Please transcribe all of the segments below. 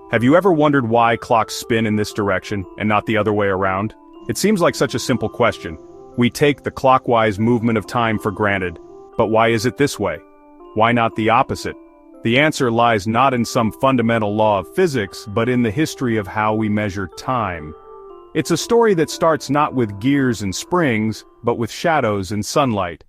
Have you ever wondered why clocks spin in this direction and not the other way around? It seems like such a simple question. We take the clockwise movement of time for granted, but why is it this way? Why not the opposite? The answer lies not in some fundamental law of physics, but in the history of how we measure time. It's a story that starts not with gears and springs, but with shadows and sunlight.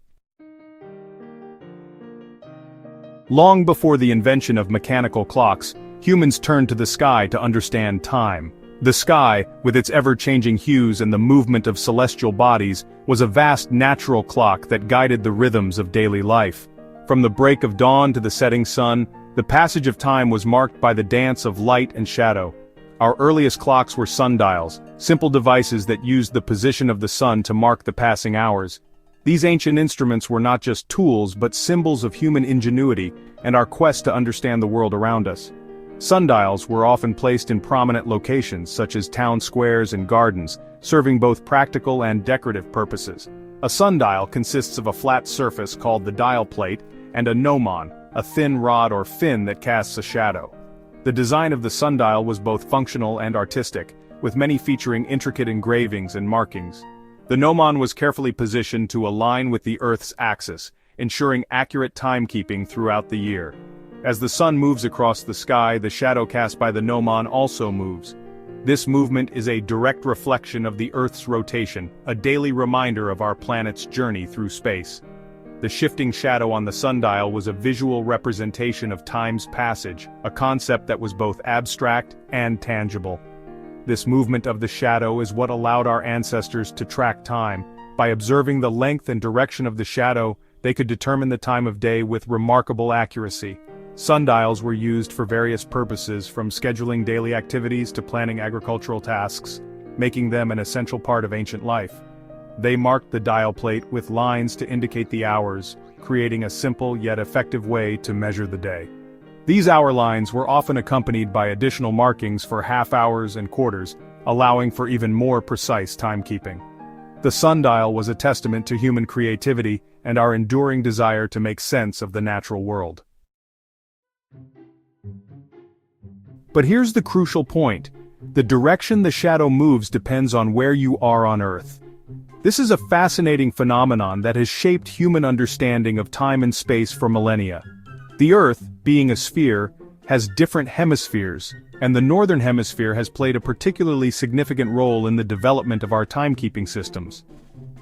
Long before the invention of mechanical clocks, humans turned to the sky to understand time. The sky, with its ever-changing hues and the movement of celestial bodies, was a vast natural clock that guided the rhythms of daily life. From the break of dawn to the setting sun, the passage of time was marked by the dance of light and shadow. Our earliest clocks were sundials, simple devices that used the position of the sun to mark the passing hours. These ancient instruments were not just tools but symbols of human ingenuity and our quest to understand the world around us. Sundials were often placed in prominent locations such as town squares and gardens, serving both practical and decorative purposes. A sundial consists of a flat surface called the dial plate and a gnomon, a thin rod or fin that casts a shadow. The design of the sundial was both functional and artistic, with many featuring intricate engravings and markings. The gnomon was carefully positioned to align with the Earth's axis, ensuring accurate timekeeping throughout the year. As the sun moves across the sky, the shadow cast by the gnomon also moves. This movement is a direct reflection of the Earth's rotation, a daily reminder of our planet's journey through space. The shifting shadow on the sundial was a visual representation of time's passage, a concept that was both abstract and tangible. This movement of the shadow is what allowed our ancestors to track time. By observing the length and direction of the shadow, they could determine the time of day with remarkable accuracy. Sundials were used for various purposes, from scheduling daily activities to planning agricultural tasks, making them an essential part of ancient life. They marked the dial plate with lines to indicate the hours, creating a simple yet effective way to measure the day. These hour lines were often accompanied by additional markings for half hours and quarters, allowing for even more precise timekeeping. The sundial was a testament to human creativity and our enduring desire to make sense of the natural world. But here's the crucial point. The direction the shadow moves depends on where you are on Earth. This is a fascinating phenomenon that has shaped human understanding of time and space for millennia. The Earth, being a sphere, has different hemispheres, and the Northern Hemisphere has played a particularly significant role in the development of our timekeeping systems.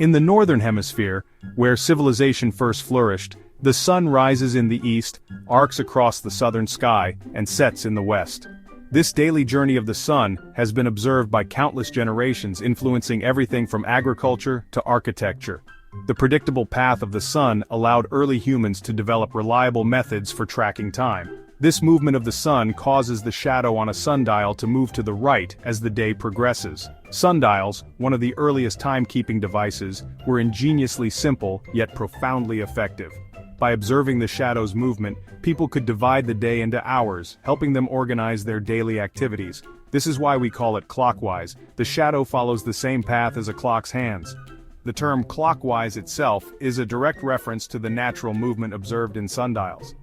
In the Northern Hemisphere, where civilization first flourished, the sun rises in the east, arcs across the southern sky, and sets in the west. This daily journey of the sun has been observed by countless generations, influencing everything from agriculture to architecture. The predictable path of the sun allowed early humans to develop reliable methods for tracking time. This movement of the sun causes the shadow on a sundial to move to the right as the day progresses. Sundials, one of the earliest timekeeping devices, were ingeniously simple yet profoundly effective. By observing the shadow's movement, people could divide the day into hours, helping them organize their daily activities. This is why we call it clockwise. The shadow follows the same path as a clock's hands. The term clockwise itself is a direct reference to the natural movement observed in sundials.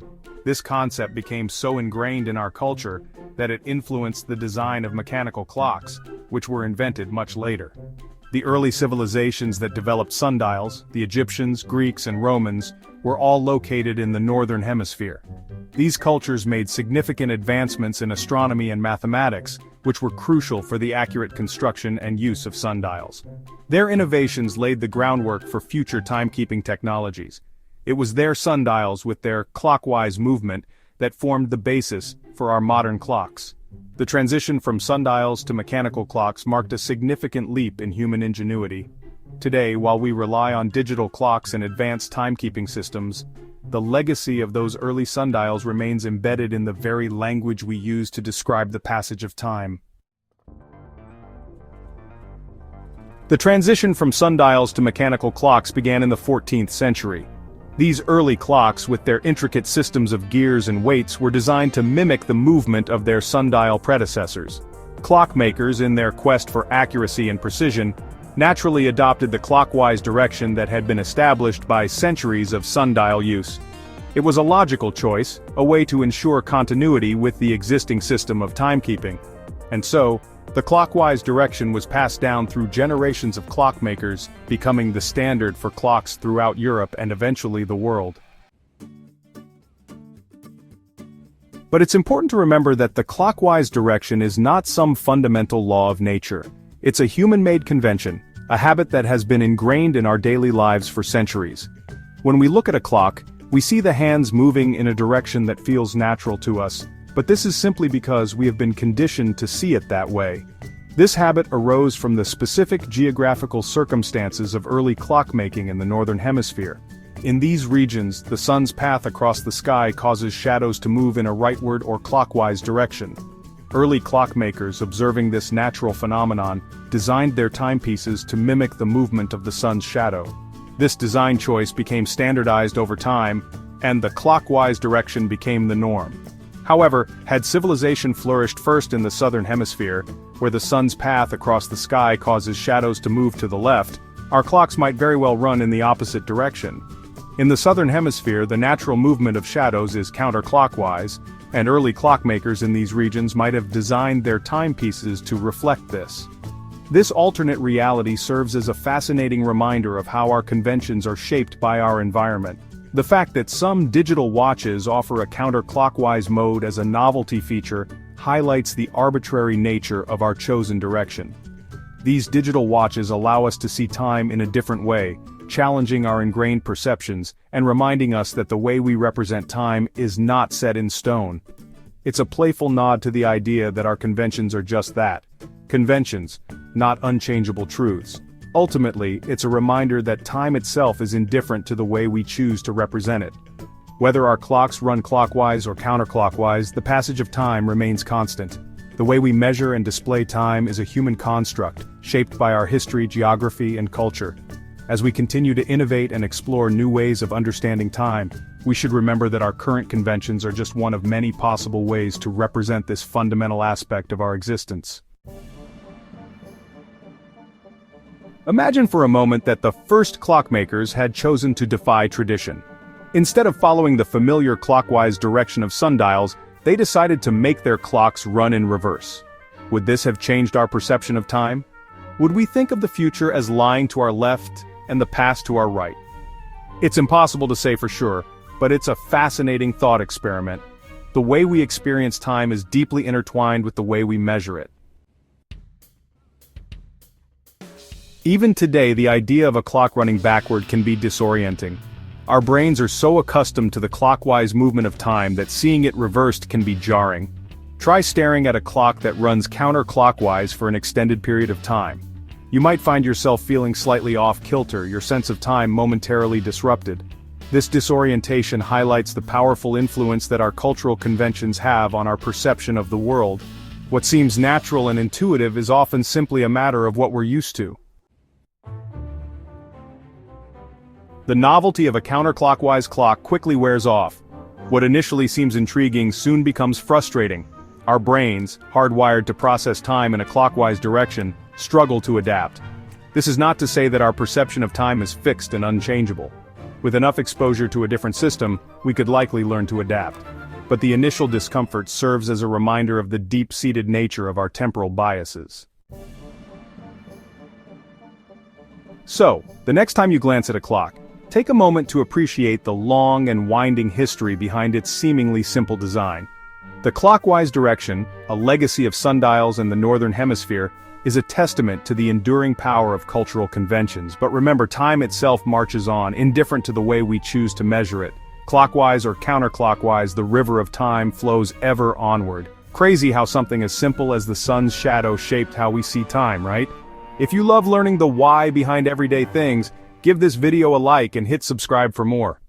This concept became so ingrained in our culture that it influenced the design of mechanical clocks, which were invented much later. The early civilizations that developed sundials, the Egyptians, Greeks, and Romans, were all located in the Northern Hemisphere. These cultures made significant advancements in astronomy and mathematics, which were crucial for the accurate construction and use of sundials. Their innovations laid the groundwork for future timekeeping technologies. It was their sundials with their clockwise movement that formed the basis for our modern clocks. The transition from sundials to mechanical clocks marked a significant leap in human ingenuity. Today, while we rely on digital clocks and advanced timekeeping systems, the legacy of those early sundials remains embedded in the very language we use to describe the passage of time. The transition from sundials to mechanical clocks began in the 14th century. These early clocks, with their intricate systems of gears and weights, were designed to mimic the movement of their sundial predecessors. Clockmakers, in their quest for accuracy and precision, naturally adopted the clockwise direction that had been established by centuries of sundial use. It was a logical choice, a way to ensure continuity with the existing system of timekeeping. And so, the clockwise direction was passed down through generations of clockmakers, becoming the standard for clocks throughout Europe and eventually the world. But it's important to remember that the clockwise direction is not some fundamental law of nature. It's a human-made convention, a habit that has been ingrained in our daily lives for centuries. When we look at a clock, we see the hands moving in a direction that feels natural to us, but this is simply because we have been conditioned to see it that way. This habit arose from the specific geographical circumstances of early clockmaking in the Northern Hemisphere. In these regions, the sun's path across the sky causes shadows to move in a rightward or clockwise direction. Early clockmakers, observing this natural phenomenon, designed their timepieces to mimic the movement of the sun's shadow. This design choice became standardized over time, and the clockwise direction became the norm. However, had civilization flourished first in the Southern Hemisphere, where the sun's path across the sky causes shadows to move to the left, our clocks might very well run in the opposite direction. In the Southern Hemisphere, the natural movement of shadows is counterclockwise, and early clockmakers in these regions might have designed their timepieces to reflect this. This alternate reality serves as a fascinating reminder of how our conventions are shaped by our environment. The fact that some digital watches offer a counterclockwise mode as a novelty feature highlights the arbitrary nature of our chosen direction. These digital watches allow us to see time in a different way, challenging our ingrained perceptions and reminding us that the way we represent time is not set in stone. It's a playful nod to the idea that our conventions are just that, conventions, not unchangeable truths. Ultimately, it's a reminder that time itself is indifferent to the way we choose to represent it. Whether our clocks run clockwise or counterclockwise, the passage of time remains constant. The way we measure and display time is a human construct, shaped by our history, geography, and culture. As we continue to innovate and explore new ways of understanding time, we should remember that our current conventions are just one of many possible ways to represent this fundamental aspect of our existence. Imagine for a moment that the first clockmakers had chosen to defy tradition. Instead of following the familiar clockwise direction of sundials, they decided to make their clocks run in reverse. Would this have changed our perception of time? Would we think of the future as lying to our left and the past to our right? It's impossible to say for sure, but it's a fascinating thought experiment. The way we experience time is deeply intertwined with the way we measure it. Even today, the idea of a clock running backward can be disorienting. Our brains are so accustomed to the clockwise movement of time that seeing it reversed can be jarring. Try staring at a clock that runs counterclockwise for an extended period of time. You might find yourself feeling slightly off-kilter, your sense of time momentarily disrupted. This disorientation highlights the powerful influence that our cultural conventions have on our perception of the world. What seems natural and intuitive is often simply a matter of what we're used to. The novelty of a counterclockwise clock quickly wears off. What initially seems intriguing soon becomes frustrating. Our brains, hardwired to process time in a clockwise direction, struggle to adapt. This is not to say that our perception of time is fixed and unchangeable. With enough exposure to a different system, we could likely learn to adapt. But the initial discomfort serves as a reminder of the deep-seated nature of our temporal biases. So, the next time you glance at a clock, take a moment to appreciate the long and winding history behind its seemingly simple design. The clockwise direction, a legacy of sundials and the Northern Hemisphere, is a testament to the enduring power of cultural conventions. But remember, time itself marches on, indifferent to the way we choose to measure it. Clockwise or counterclockwise, the river of time flows ever onward. Crazy how something as simple as the sun's shadow shaped how we see time, right? If you love learning the why behind everyday things, give this video a like and hit subscribe for more.